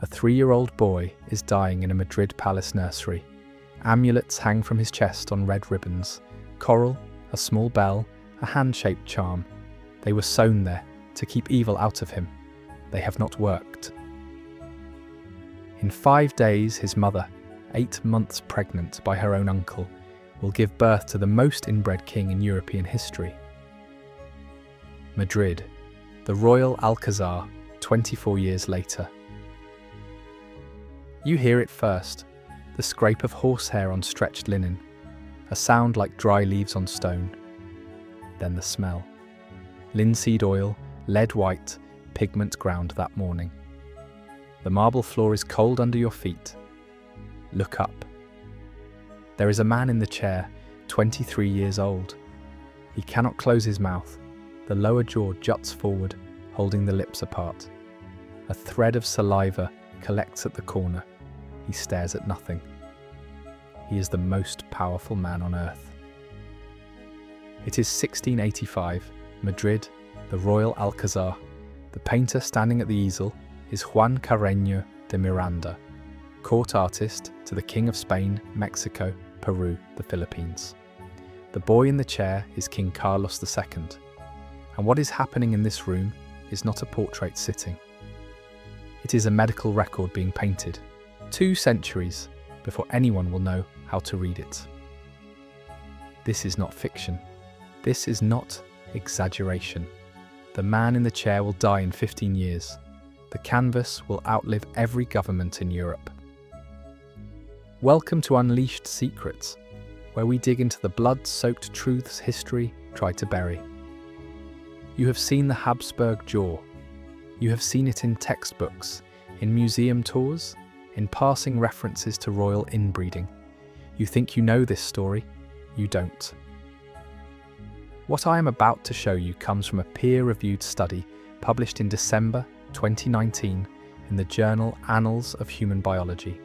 A 3-year-old boy is dying in a Madrid palace nursery. Amulets hang from his chest on red ribbons. Coral, a small bell, a hand-shaped charm. They were sewn there to keep evil out of him. They have not worked. In 5 days, his mother, 8 months pregnant by her own uncle, will give birth to the most inbred king in European history. Madrid, the royal Alcazar, 24 years later. You hear it first, the scrape of horsehair on stretched linen, a sound like dry leaves on stone. Then the smell. Linseed oil, lead white, pigment ground that morning. The marble floor is cold under your feet. Look up. There is a man in the chair, 23 years old. He cannot close his mouth. The lower jaw juts forward, holding the lips apart. A thread of saliva collects at the corner. He stares at nothing. He is the most powerful man on earth. It is 1685, Madrid, the royal Alcazar. The painter standing at the easel is Juan Carreño de Miranda, court artist to the King of Spain, Mexico, Peru, the Philippines. The boy in the chair is King Carlos II. And what is happening in this room is not a portrait sitting. It is a medical record being painted, 2 centuries before anyone will know how to read it. This is not fiction. This is not exaggeration. The man in the chair will die in 15 years. The canvas will outlive every government in Europe. Welcome to Unleashed Secrets, where we dig into the blood-soaked truths history tried to bury. You have seen the Habsburg jaw. You have seen it in textbooks, in museum tours, in passing references to royal inbreeding. You think you know this story? You don't. What I am about to show you comes from a peer-reviewed study published in December 2019 in the journal Annals of Human Biology.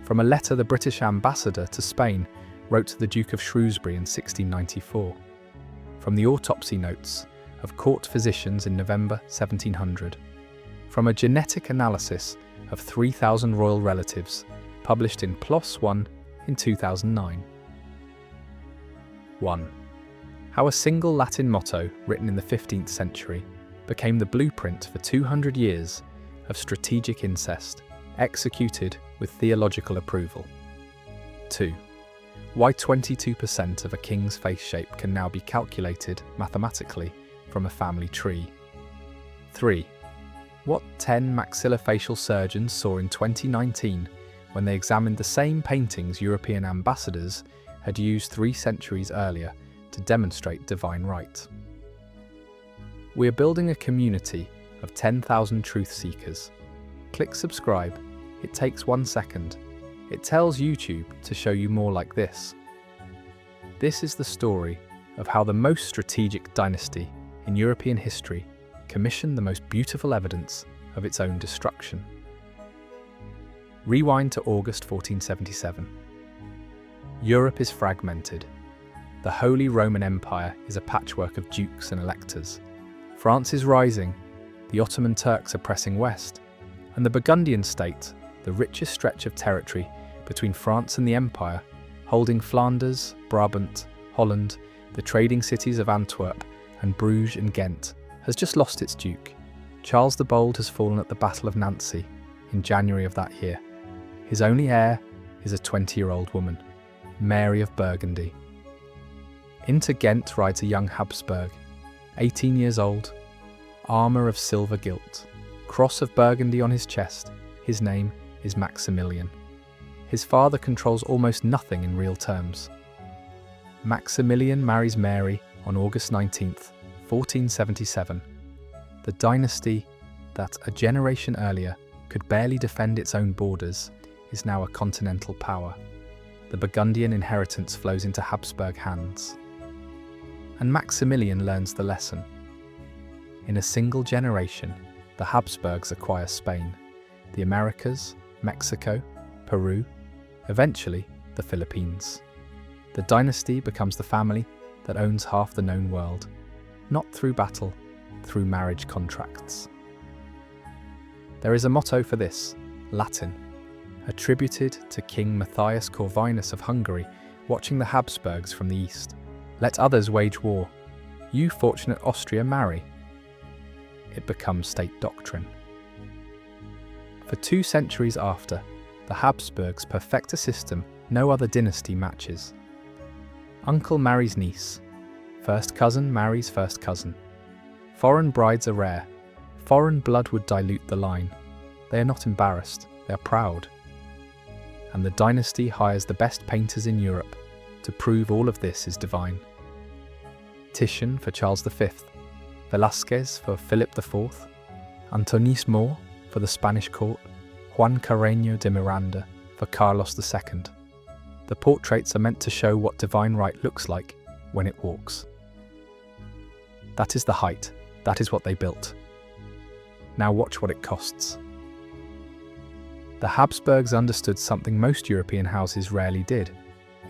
From a letter the British ambassador to Spain wrote to the Duke of Shrewsbury in 1694. From the autopsy notes of court physicians in November 1700. From a genetic analysis of 3,000 royal relatives published in PLOS I in 2009. 1. How a single Latin motto written in the 15th century became the blueprint for 200 years of strategic incest, executed with theological approval. 2. Why 22% of a king's face shape can now be calculated mathematically from a family tree. 3. What 10 maxillofacial surgeons saw in 2019 when they examined the same paintings European ambassadors had used 3 centuries earlier to demonstrate divine right. We are building a community of 10,000 truth seekers. Click subscribe. It takes 1 second. It tells YouTube to show you more like this. This is the story of how the most strategic dynasty in European history commissioned the most beautiful evidence of its own destruction. Rewind to August 1477. Europe is fragmented. The Holy Roman Empire is a patchwork of dukes and electors. France is rising, the Ottoman Turks are pressing west, and the Burgundian state, the richest stretch of territory between France and the Empire, holding Flanders, Brabant, Holland, the trading cities of Antwerp and Bruges and Ghent, has just lost its duke. Charles the Bold has fallen at the Battle of Nancy in January of that year. His only heir is a 20-year-old woman, Mary of Burgundy. Into Ghent rides a young Habsburg, 18 years old, armour of silver gilt, cross of Burgundy on his chest. His name is Maximilian. His father controls almost nothing in real terms. Maximilian marries Mary on August 19th, 1477. The dynasty that, a generation earlier, could barely defend its own borders, is now a continental power. The Burgundian inheritance flows into Habsburg hands. And Maximilian learns the lesson. In a single generation, the Habsburgs acquire Spain, the Americas, Mexico, Peru, eventually the Philippines. The dynasty becomes the family that owns half the known world, not through battle, through marriage contracts. There is a motto for this, Latin, attributed to King Matthias Corvinus of Hungary, watching the Habsburgs from the east. Let others wage war. You fortunate Austria marry. It becomes state doctrine. For 2 centuries after, the Habsburgs perfect a system no other dynasty matches. Uncle marries niece. First cousin marries first cousin. Foreign brides are rare. Foreign blood would dilute the line. They are not embarrassed, they are proud. And the dynasty hires the best painters in Europe to prove all of this is divine. Titian for Charles V, Velázquez for Philip IV, Antonis More for the Spanish court, Juan Carreño de Miranda for Carlos II. The portraits are meant to show what divine right looks like when it walks. That is the height, that is what they built. Now watch what it costs. The Habsburgs understood something most European houses rarely did.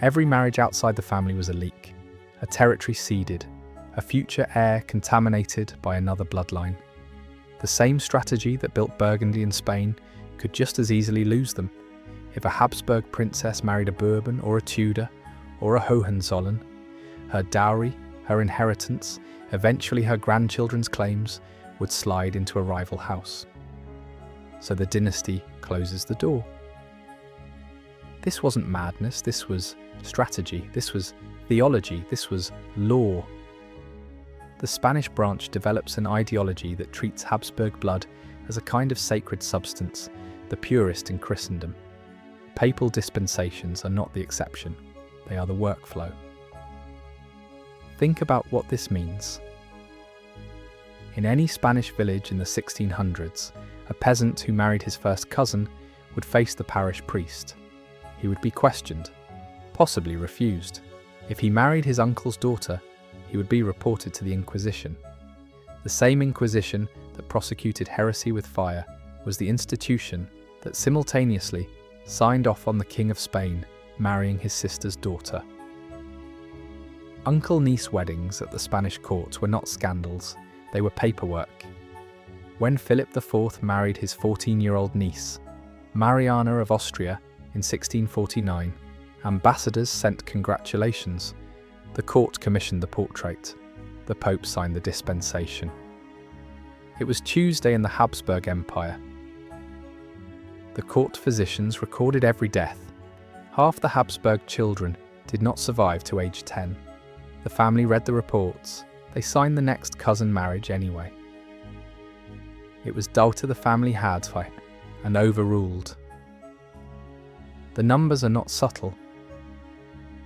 Every marriage outside the family was a leak, a territory ceded, a future heir contaminated by another bloodline. The same strategy that built Burgundy in Spain could just as easily lose them. If a Habsburg princess married a Bourbon or a Tudor or a Hohenzollern, her dowry, her inheritance, eventually her grandchildren's claims, would slide into a rival house. So the dynasty closes the door. This wasn't madness, this was strategy, this was theology, this was law. The Spanish branch develops an ideology that treats Habsburg blood as a kind of sacred substance, the purest in Christendom. Papal dispensations are not the exception, they are the workflow. Think about what this means. In any Spanish village in the 1600s, a peasant who married his first cousin would face the parish priest. He would be questioned, possibly refused. If he married his uncle's daughter, he would be reported to the Inquisition. The same Inquisition that prosecuted heresy with fire was the institution that simultaneously signed off on the King of Spain marrying his sister's daughter. Uncle-niece weddings at the Spanish court were not scandals, they were paperwork. When Philip IV married his 14-year-old niece, Mariana of Austria, in 1649, ambassadors sent congratulations. The court commissioned the portrait. The Pope signed the dispensation. It was Tuesday in the Habsburg Empire. The court physicians recorded every death. Half the Habsburg children did not survive to age 10. The family read the reports. They signed the next cousin marriage anyway. It was daughter the family had and overruled. The numbers are not subtle.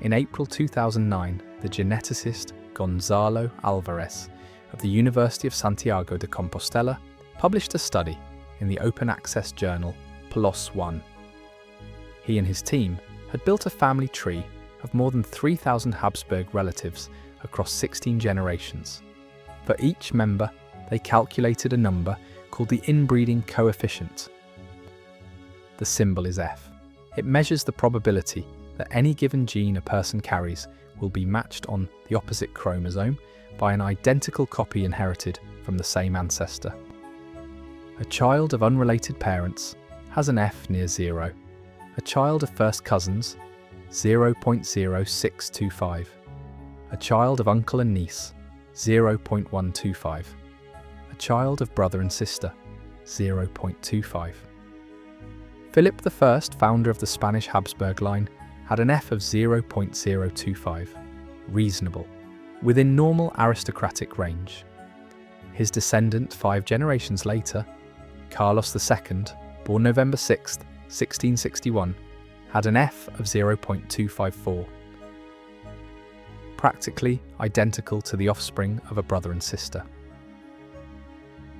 In April 2009, the geneticist Gonzalo Alvarez of the University of Santiago de Compostela published a study in the open-access journal PLOS ONE. He and his team had built a family tree of more than 3,000 Habsburg relatives across 16 generations. For each member, they calculated a number called the inbreeding coefficient. The symbol is F. It measures the probability that any given gene a person carries will be matched on the opposite chromosome by an identical copy inherited from the same ancestor. A child of unrelated parents has an F near 0. A child of first cousins, 0.0625. A child of uncle and niece, 0.125. A child of brother and sister, 0.25. Philip I, founder of the Spanish Habsburg line, had an F of 0.025. Reasonable, within normal aristocratic range. His descendant 5 generations later, Carlos II, born November 6, 1661, had an F of 0.254. Practically identical to the offspring of a brother and sister.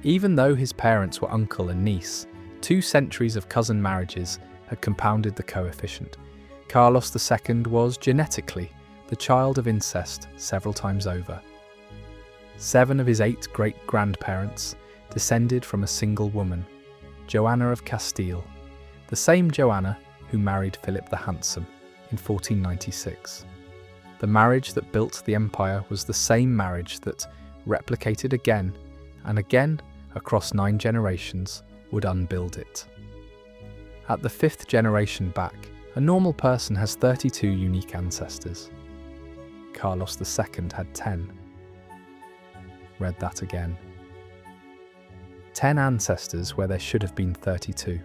Even though his parents were uncle and niece, 2 centuries of cousin marriages had compounded the coefficient. Carlos II was, genetically, the child of incest several times over. 7 of his 8 great-grandparents descended from a single woman, Joanna of Castile, the same Joanna who married Philip the Handsome in 1496. The marriage that built the empire was the same marriage that replicated again and again across 9 generations would unbuild it. At the 5th generation back, a normal person has 32 unique ancestors. Carlos II had 10. Read that again. 10 ancestors where there should have been 32.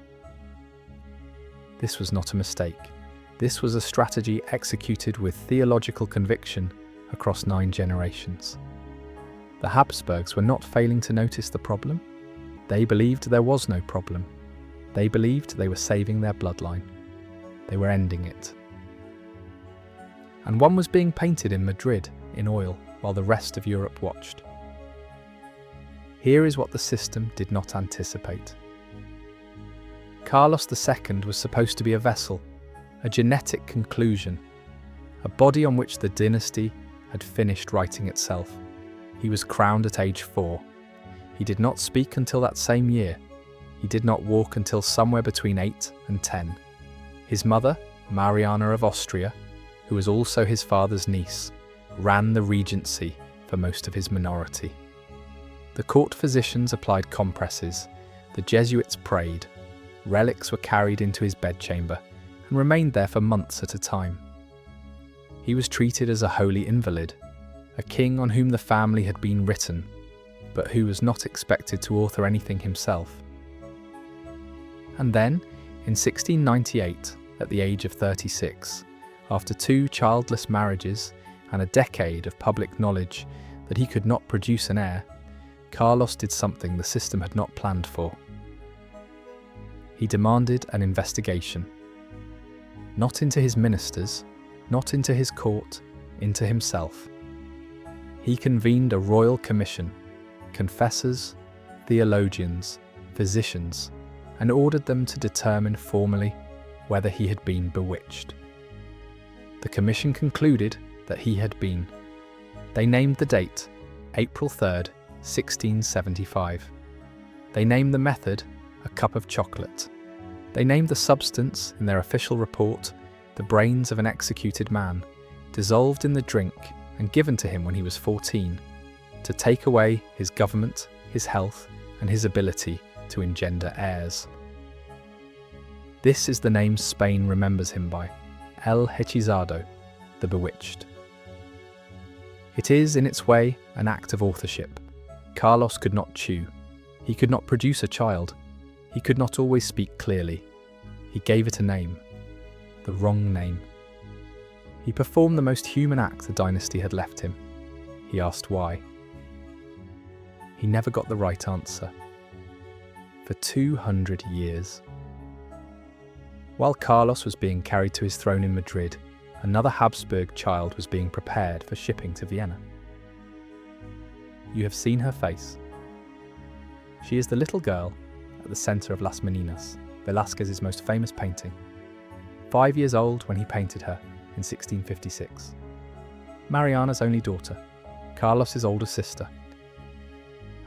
This was not a mistake. This was a strategy executed with theological conviction across 9 generations. The Habsburgs were not failing to notice the problem. They believed there was no problem. They believed they were saving their bloodline. They were ending it. And one was being painted in Madrid in oil while the rest of Europe watched. Here is what the system did not anticipate. Carlos II was supposed to be a vessel, a genetic conclusion, a body on which the dynasty had finished writing itself. He was crowned at age 4. He did not speak until that same year. He did not walk until somewhere between 8 and 10. His mother, Mariana of Austria, who was also his father's niece, ran the regency for most of his minority. The court physicians applied compresses, the Jesuits prayed, relics were carried into his bedchamber and remained there for months at a time. He was treated as a holy invalid, a king on whom the family had been written, but who was not expected to author anything himself. And then, in 1698, at the age of 36, after 2 childless marriages and a decade of public knowledge that he could not produce an heir, Carlos did something the system had not planned for. He demanded an investigation. Not into his ministers, not into his court, into himself. He convened a royal commission, confessors, theologians, physicians, and ordered them to determine formally whether he had been bewitched. The commission concluded that he had been. They named the date, April 3rd, 1675. They named the method, a cup of chocolate. They named the substance, in their official report, the brains of an executed man, dissolved in the drink and given to him when he was 14, to take away his government, his health, and his ability to engender heirs. This is the name Spain remembers him by, El Hechizado, the Bewitched. It is, in its way, an act of authorship. Carlos could not chew. He could not produce a child. He could not always speak clearly. He gave it a name. The wrong name. He performed the most human act the dynasty had left him. He asked why. He never got the right answer. For 200 years. While Carlos was being carried to his throne in Madrid, another Habsburg child was being prepared for shipping to Vienna. You have seen her face. She is the little girl at the centre of Las Meninas, Velázquez's most famous painting. 5 years old when he painted her in 1656. Mariana's only daughter, Carlos's older sister.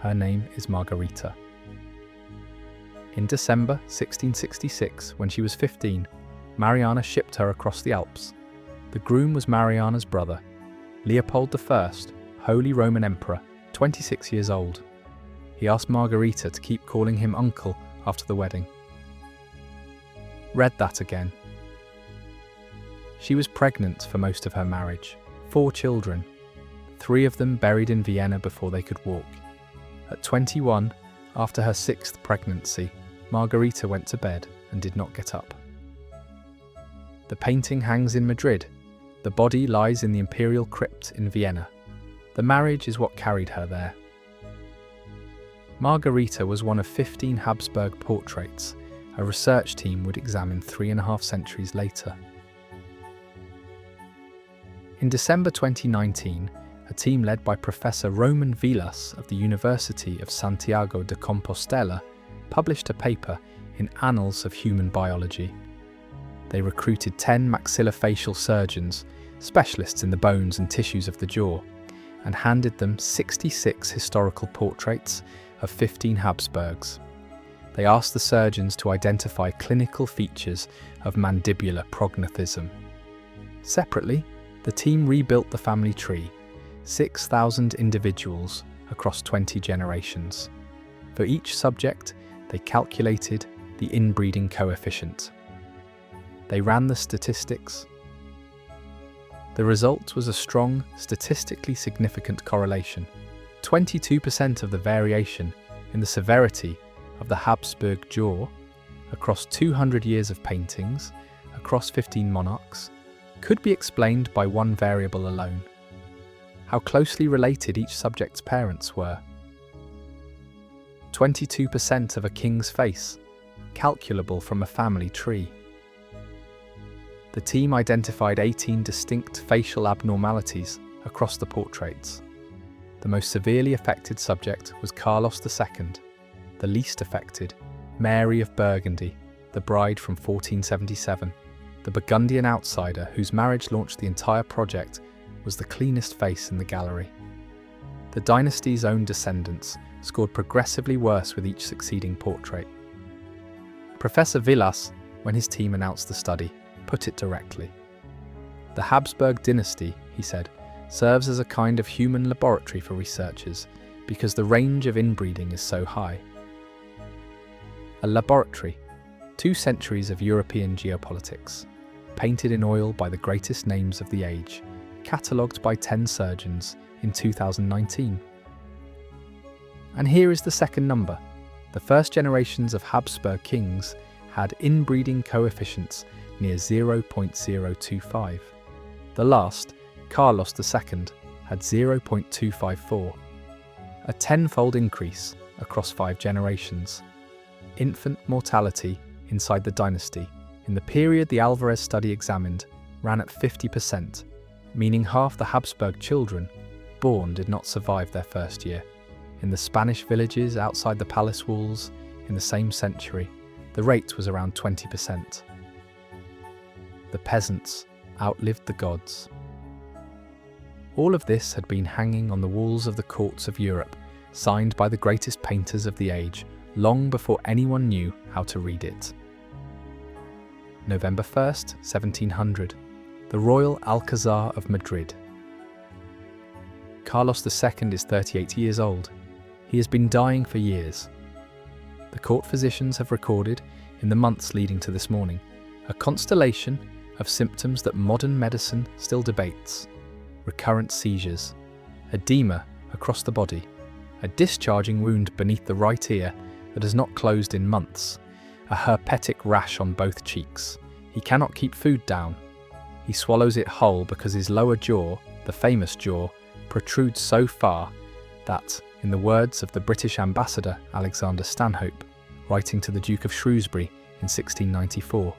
Her name is Margarita. In December 1666, when she was 15, Mariana shipped her across the Alps. The groom was Mariana's brother, Leopold I, Holy Roman Emperor, 26 years old. He asked Margarita to keep calling him uncle after the wedding. Read that again. She was pregnant for most of her marriage, 4 children, 3 of them buried in Vienna before they could walk. At 21, after her 6th pregnancy, Margarita went to bed and did not get up. The painting hangs in Madrid. The body lies in the imperial crypt in Vienna. The marriage is what carried her there. Margarita was one of 15 Habsburg portraits a research team would examine 3.5 centuries later. In December 2019, a team led by Professor Roman Vilas of the University of Santiago de Compostela published a paper in Annals of Human Biology. They recruited 10 maxillofacial surgeons, specialists in the bones and tissues of the jaw, and handed them 66 historical portraits of 15 Habsburgs. They asked the surgeons to identify clinical features of mandibular prognathism. Separately, the team rebuilt the family tree, 6,000 individuals across 20 generations. For each subject, they calculated the inbreeding coefficient. They ran the statistics. The result was a strong, statistically significant correlation. 22% of the variation in the severity of the Habsburg jaw across 200 years of paintings, across 15 monarchs, could be explained by one variable alone: how closely related each subject's parents were. 22% of a king's face, calculable from a family tree. The team identified 18 distinct facial abnormalities across the portraits. The most severely affected subject was Carlos II, the least affected, Mary of Burgundy, the bride from 1477. The Burgundian outsider whose marriage launched the entire project was the cleanest face in the gallery. The dynasty's own descendants scored progressively worse with each succeeding portrait. Professor Villas, when his team announced the study, put it directly. The Habsburg dynasty, he said, serves as a kind of human laboratory for researchers because the range of inbreeding is so high. A laboratory, 2 centuries of European geopolitics, painted in oil by the greatest names of the age, catalogued by 10 surgeons in 2019. And here is the second number. The first generations of Habsburg kings had inbreeding coefficients near 0.025. The last, Carlos II, had 0.254, a 10-fold increase across 5 generations. Infant mortality inside the dynasty, in the period the Alvarez study examined, ran at 50%, meaning half the Habsburg children born did not survive their first year. In the Spanish villages outside the palace walls in the same century, the rate was around 20%. The peasants outlived the gods. All of this had been hanging on the walls of the courts of Europe, signed by the greatest painters of the age, long before anyone knew how to read it. November 1st, 1700, the Royal Alcazar of Madrid. Carlos II is 38 years old. He has been dying for years. The court physicians have recorded, in the months leading to this morning, a constellation of symptoms that modern medicine still debates: recurrent seizures, edema across the body, a discharging wound beneath the right ear that has not closed in months, a herpetic rash on both cheeks. He cannot keep food down. He swallows it whole because his lower jaw, the famous jaw, protrudes so far that, in the words of the British ambassador Alexander Stanhope, writing to the Duke of Shrewsbury in 1694,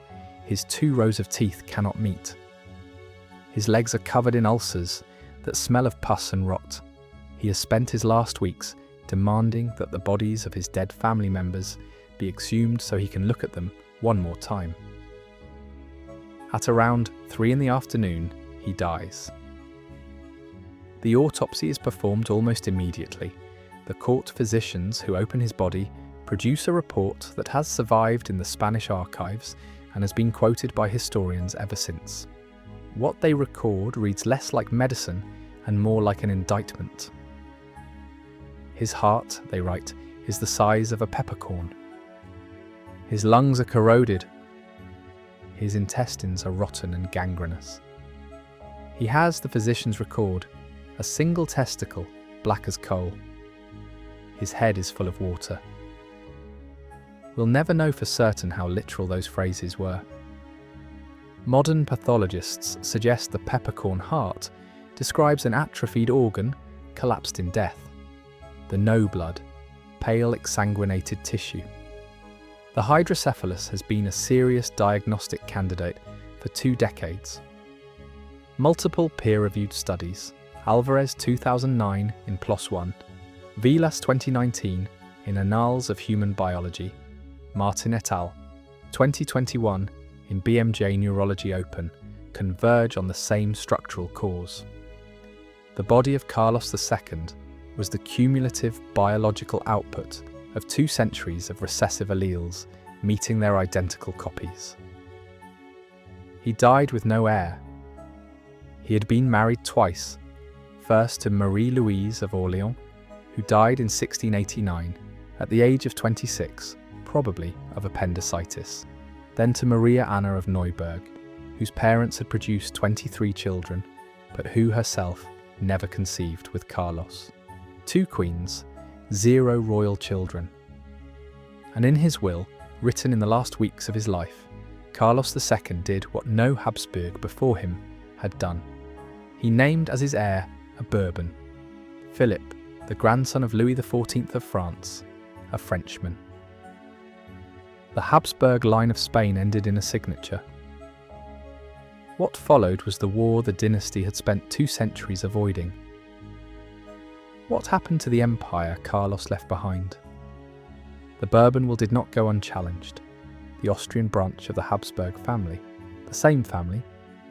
his 2 rows of teeth cannot meet. His legs are covered in ulcers that smell of pus and rot. He has spent his last weeks demanding that the bodies of his dead family members be exhumed so he can look at them one more time. At around 3 in the afternoon, he dies. The autopsy is performed almost immediately. The court physicians who open his body produce a report that has survived in the Spanish archives and has been quoted by historians ever since. What they record reads less like medicine and more like an indictment. His heart, they write, is the size of a peppercorn. His lungs are corroded. His intestines are rotten and gangrenous. He has, the physicians record, a single testicle, black as coal. His head is full of water. We'll never know for certain how literal those phrases were. Modern pathologists suggest the peppercorn heart describes an atrophied organ collapsed in death. The no blood, pale exsanguinated tissue. The hydrocephalus has been a serious diagnostic candidate for 2 decades. Multiple peer-reviewed studies, Alvarez 2009 in PLOS ONE, Villas 2019 in Annals of Human Biology, Martin et al. 2021 in BMJ Neurology Open, converge on the same structural cause. The body of Carlos II was the cumulative biological output of 2 centuries of recessive alleles meeting their identical copies. He died with no heir. He had been married twice, first to Marie-Louise of Orléans, who died in 1689 at the age of 26, probably of appendicitis, then to Maria Anna of Neuburg, whose parents had produced 23 children, but who herself never conceived with Carlos. 2 queens, 0 royal children. And in his will, written in the last weeks of his life, Carlos II did what no Habsburg before him had done. He named as his heir a Bourbon, Philip, the grandson of Louis XIV of France, a Frenchman. The Habsburg line of Spain ended in a signature. What followed was the war the dynasty had spent 2 centuries avoiding. What happened to the empire Carlos left behind? The Bourbon will did not go unchallenged. The Austrian branch of the Habsburg family, the same family,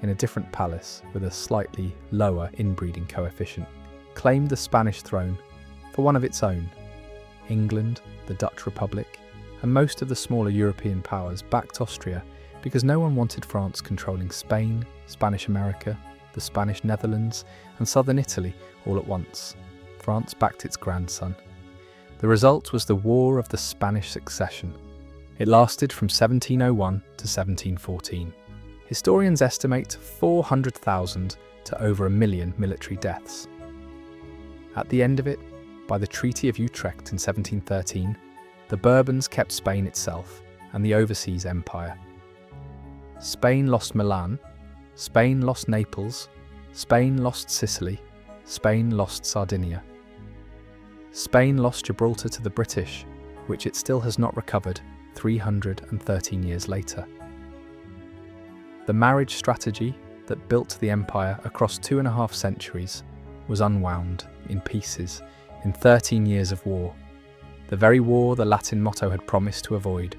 in a different palace with a slightly lower inbreeding coefficient, claimed the Spanish throne for one of its own. England, the Dutch Republic, and most of the smaller European powers backed Austria because no one wanted France controlling Spain, Spanish America, the Spanish Netherlands, and southern Italy all at once. France backed its grandson. The result was the War of the Spanish Succession. It lasted from 1701 to 1714. Historians estimate 400,000 to over 1 million military deaths. At the end of it, by the Treaty of Utrecht in 1713, the Bourbons kept Spain itself and the overseas empire. Spain lost Milan, Spain lost Naples, Spain lost Sicily, Spain lost Sardinia. Spain lost Gibraltar to the British, which it still has not recovered 313 years later. The marriage strategy that built the empire across 2.5 centuries was unwound in pieces in 13 years of war. The very war the Latin motto had promised to avoid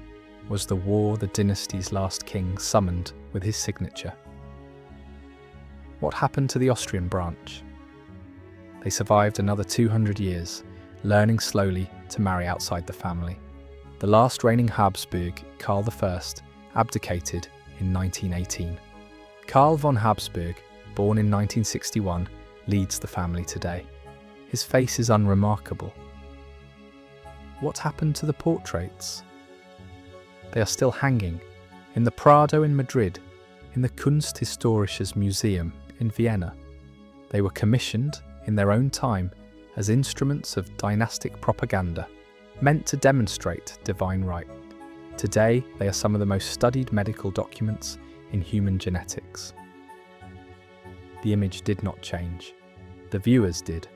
was the war the dynasty's last king summoned with his signature. What happened to the Austrian branch? They survived another 200 years, learning slowly to marry outside the family. The last reigning Habsburg, Karl I, abdicated in 1918. Karl von Habsburg, born in 1961, leads the family today. His face is unremarkable. What happened to the portraits? They are still hanging in the Prado in Madrid, in the Kunsthistorisches Museum in Vienna. They were commissioned in their own time as instruments of dynastic propaganda, meant to demonstrate divine right. Today, they are some of the most studied medical documents in human genetics. The image did not change. The viewers did.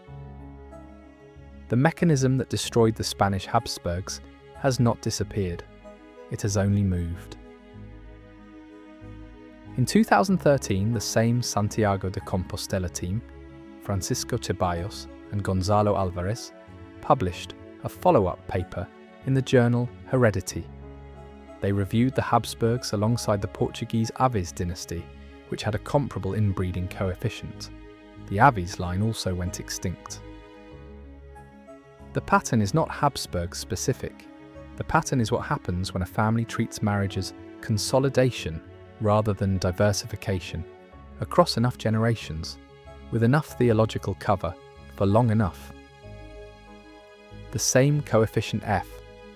The mechanism that destroyed the Spanish Habsburgs has not disappeared. It has only moved. In 2013, the same Santiago de Compostela team, Francisco Ceballos and Gonzalo Alvarez, published a follow-up paper in the journal Heredity. They reviewed the Habsburgs alongside the Portuguese Avis dynasty, which had a comparable inbreeding coefficient. The Avis line also went extinct. The pattern is not Habsburg specific. The pattern is what happens when a family treats marriage as consolidation rather than diversification, across enough generations, with enough theological cover for long enough. The same coefficient F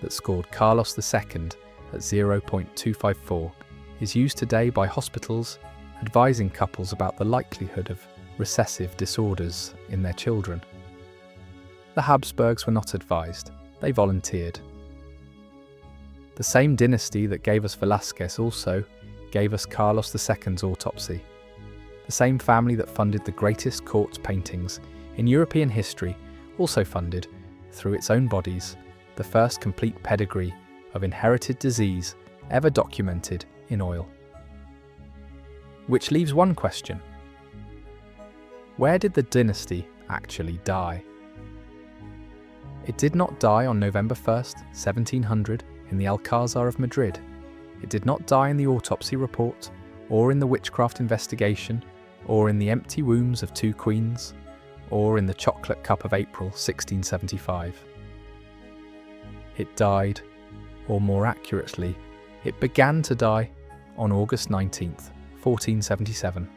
that scored Carlos II at 0.254 is used today by hospitals advising couples about the likelihood of recessive disorders in their children. The Habsburgs were not advised, they volunteered. The same dynasty that gave us Velázquez also gave us Carlos II's Autopsy. The same family that funded the greatest court paintings in European history also funded, through its own bodies, the first complete pedigree of inherited disease ever documented in oil. Which leaves one question. Where did the dynasty actually die? It did not die on November 1st, 1700 in the Alcázar of Madrid. It did not die in the autopsy report, or in the witchcraft investigation, or in the empty wombs of 2 queens, or in the chocolate cup of April 1675. It died, or more accurately, it began to die on August 19th, 1477.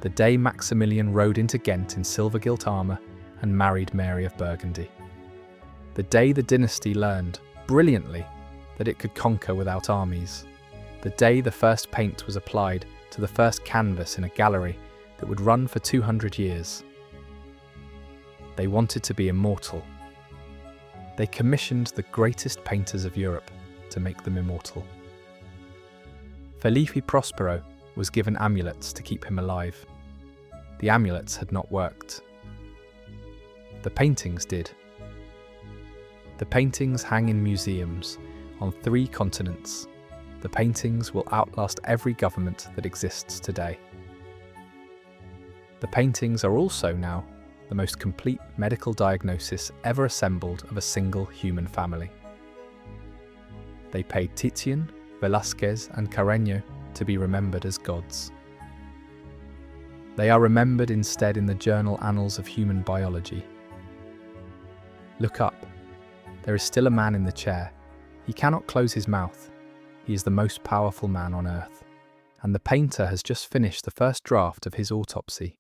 The day Maximilian rode into Ghent in silver-gilt armour and married Mary of Burgundy. The day the dynasty learned, brilliantly, that it could conquer without armies, the day the first paint was applied to the first canvas in a gallery that would run for 200 years. They wanted to be immortal. They commissioned the greatest painters of Europe to make them immortal. Felipe Prospero was given amulets to keep him alive. The amulets had not worked. The paintings did. The paintings hang in museums on 3 continents. The paintings will outlast every government that exists today. The paintings are also now the most complete medical diagnosis ever assembled of a single human family. They paid Titian, Velázquez and Carreño to be remembered as gods. They are remembered instead in the journal Annals of Human Biology. Look up. There is still a man in the chair. He cannot close his mouth. He is the most powerful man on earth. And the painter has just finished the first draft of his autopsy.